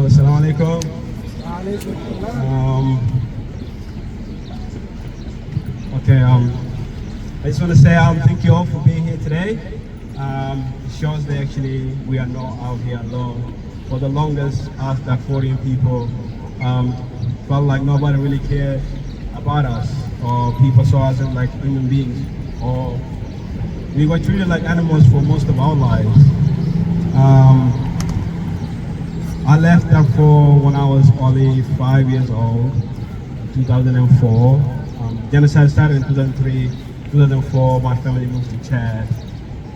Assalamu alaikum. Okay, I just want to say thank you all for being here today. It shows that actually we are not out here alone. For the longest, us Darfurian people felt like nobody really cared about us, or people saw us as like human beings, or we were treated like animals for most of our lives. I left Darfur when I was only 5 years old, 2004. Genocide started in 2003, 2004 my family moved to Chad,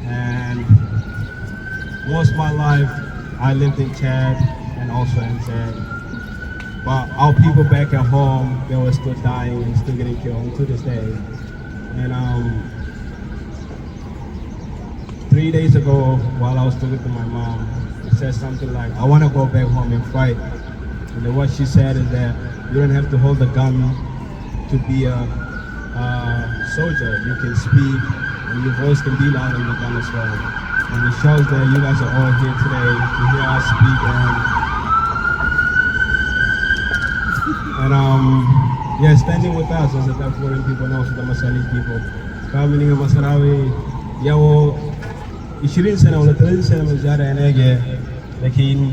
and most of my life I lived in Chad and also in Chad. But our people back at home, they were still dying and still getting killed to this day. And 3 days ago, while I was talking to my mom, she said something like, I want to go back home and fight. And then what she said is that you don't have to hold a gun to be a soldier. You can speak, and your voice can be loud in the gun as well. And it shows that you guys are all here today to hear us speak. And yeah, standing with us as the Darfurian people and also the Masalit people. Kami nga Masarawi, yawo 20 سنة ولا 30 سنة من زيارة هناك، لكن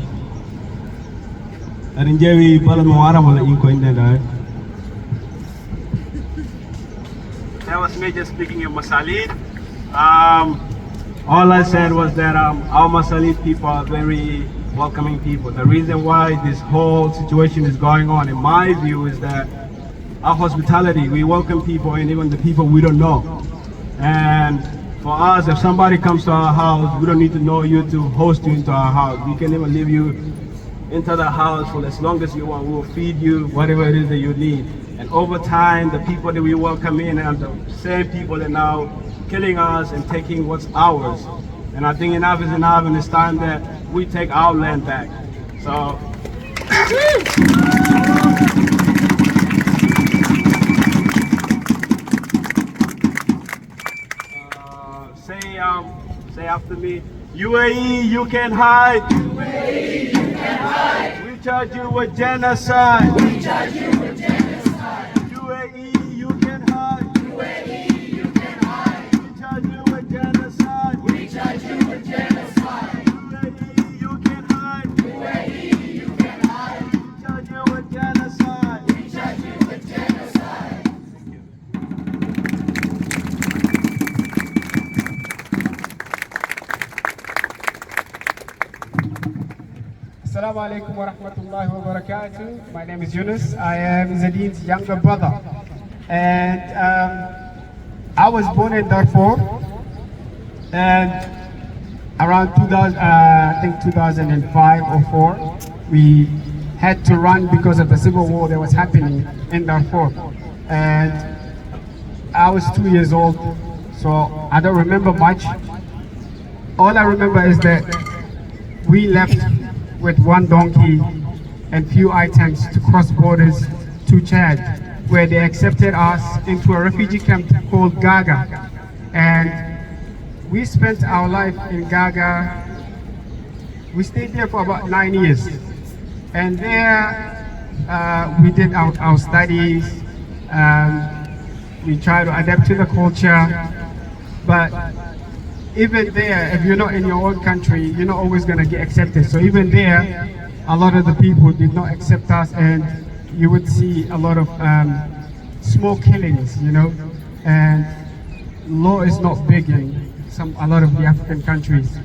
أرنجاوي بلد معارض ولا إنكو عندنا. That was me just speaking in Masalit. All I said was that our Masalit people are very welcoming people. The reason why this whole situation is going on, in my view, is that our hospitality, we welcome people and even the people we don't know. And for us, if somebody comes to our house, we don't need to know you to host you into our house. We can even leave you into the house for as long as you want. We will feed you whatever it is that you need. And over time, the people that we welcome in are the same people that are now killing us and taking what's ours. And I think enough is enough, and it's time that we take our land back. So. Say after me, UAE, you can hide. UAE, you can hide. We charge you with genocide. We charge you with genocide. UAE, you can hide. UAE, you can hide. We charge you with genocide. We charge you with genocide. UAE, you can hide. UAE, you can hide. We charge you with genocide. We charge you with genocide. Assalamu alaikum wa rahmatullahi wa barakatuh. My name is Younis. I am Izadine's younger brother. And I was born in Darfur. And around 2005 or 4, we had to run because of the civil war that was happening in Darfur. And I was 2 years old, so I don't remember much. All I remember is that we left with one donkey and few items to cross borders to Chad, where they accepted us into a refugee camp called Gaga. And we spent our life in Gaga. We stayed there for about 9 years. And there we did our studies. We tried to adapt to the culture. But even there, if you're not in your own country, you're not always going to get accepted. So even there, a lot of the people did not accept us, and you would see a lot of small killings, you know, and law is not big in a lot of the African countries.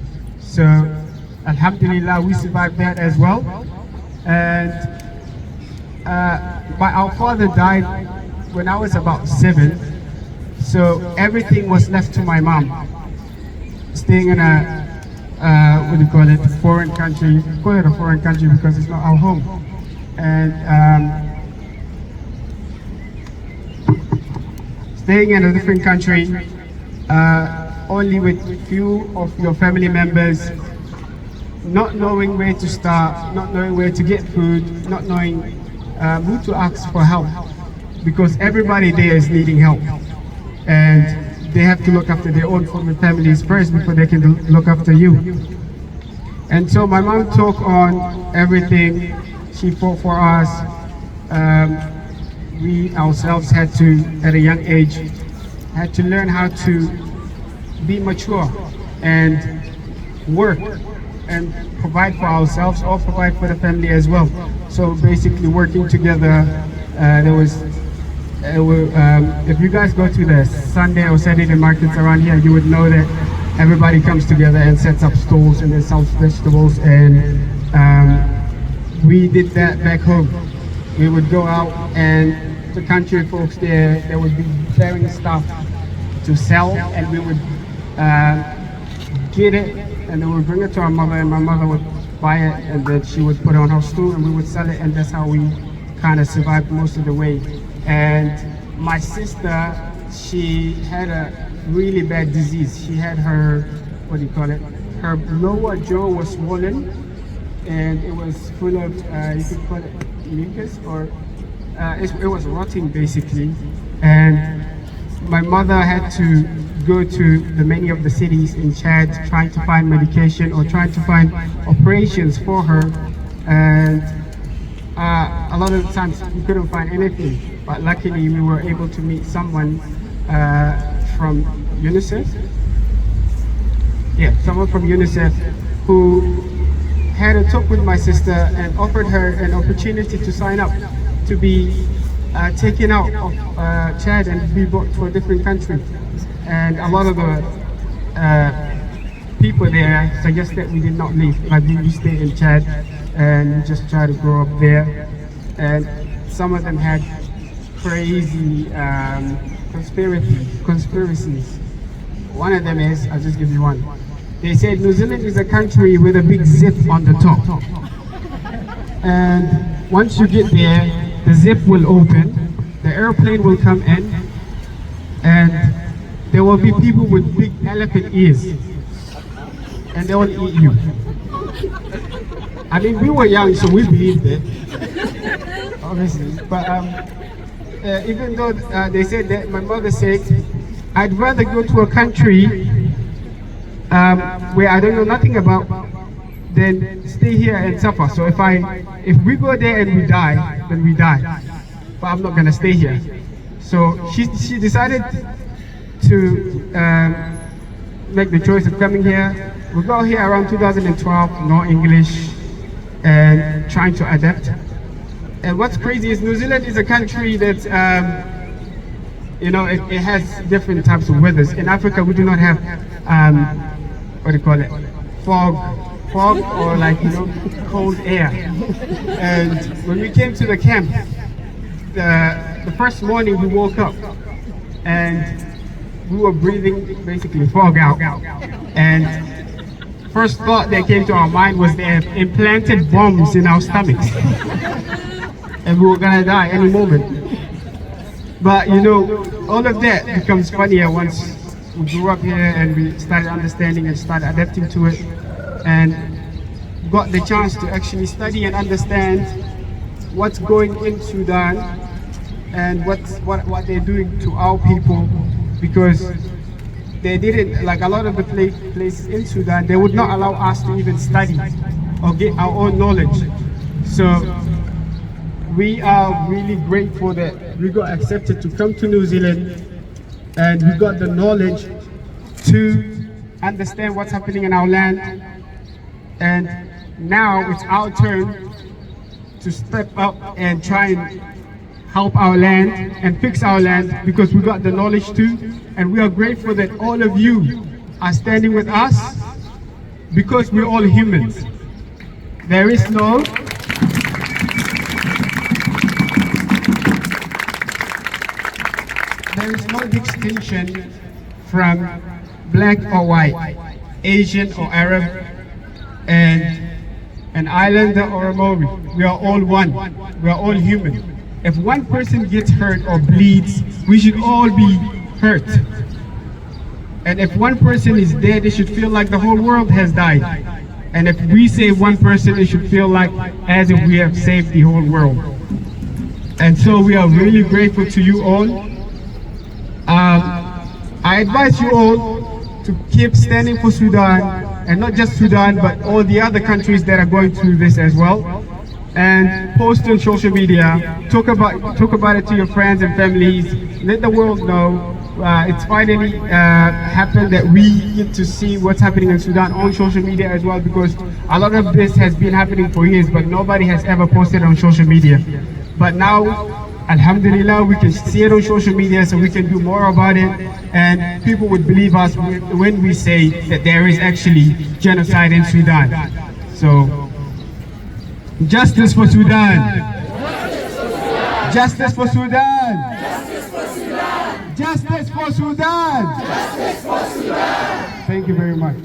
So alhamdulillah, we survived that as well. And our father died when I was about 7, so everything was left to my mom. Staying in a, what do you call it, foreign country. We call it a foreign country because it's not our home. And staying in a different country, only with few of your family members, not knowing where to start, not knowing where to get food, not knowing who to ask for help, because everybody there is needing help. And they have to look after their own families first before they can look after you. And so my mom took on everything. She fought for us. We ourselves had to, at a young age, had to learn how to be mature and work and provide for ourselves or provide for the family as well. So basically working together, if you guys go to the Sunday or Saturday markets around here, you would know that everybody comes together and sets up stalls and then sells vegetables, and we did that back home. We would go out and the country folks there, they would be bearing stuff to sell, and we would get it and then we would bring it to our mother, and my mother would buy it and then she would put it on her stool and we would sell it, and that's how we kind of survived most of the way. And my sister, she had a really bad disease. She had her, what do you call it? Her lower jaw was swollen and it was full of, you could call it mucus, or it was rotting basically. And my mother had to go to many of the cities in Chad trying to find medication or trying to find operations for her, and a lot of the times we couldn't find anything, but luckily we were able to meet someone from UNICEF. Yeah, someone from UNICEF who had a talk with my sister and offered her an opportunity to sign up to be taken out of Chad and be brought to a different country. And a lot of the people there suggest that we did not leave, like we stay in Chad and just try to grow up there. And some of them had crazy conspiracies. One of them is, I'll just give you one. They said New Zealand is a country with a big zip on the top. And once you get there, the zip will open, the airplane will come in, and there will be people with big elephant ears, and they will eat you. I mean, we were young, so we believed it, obviously. But even though they said that, my mother said, I'd rather go to a country where I don't know nothing about than stay here and suffer. So if we go there and we die, then we die. But I'm not gonna stay here. So she decided to make the choice of coming here. We got here around 2012, no English, and trying to adapt. And what's crazy is New Zealand is a country that, it has different types of weathers. In Africa, we do not have, what do you call it, fog or cold air. And when we came to the camp, the first morning we woke up and we were breathing basically fog out. And first thought that came to our mind was they have implanted bombs in our stomachs. And we were gonna die any moment. But all of that becomes funnier once we grew up here and we started understanding and started adapting to it, and got the chance to actually study and understand what's going in Sudan and what they're doing to our people, because they didn't, like a lot of the places in Sudan, they would not allow us to even study or get our own knowledge. So we are really grateful that we got accepted to come to New Zealand and we got the knowledge to understand what's happening in our land. And now it's our turn to step up and try and help our land and fix our land, because we got the knowledge too. And we are grateful that all of you are standing with us, because we're all humans. There is no distinction from black or white, Asian or Arab, and an islander or a Maori. We are all one. We are all human. If one person gets hurt or bleeds, we should all be hurt. And if one person is dead, it should feel like the whole world has died. And if we save one person, it should feel like as if we have saved the whole world. And so we are really grateful to you all. I advise you all to keep standing for Sudan, and not just Sudan, but all the other countries that are going through this as well. And post on social media, talk about it to your friends and families. Let the world know it's finally happened that we get to see what's happening in Sudan on social media as well, because a lot of this has been happening for years, but nobody has ever posted on social media. But now, Alhamdulillah, we can see it on social media, so we can do more about it, and people would believe us when we say that there is actually genocide in Sudan. So, justice for Sudan! Justice for Sudan! Justice for Sudan! Justice for Sudan! Thank you very much.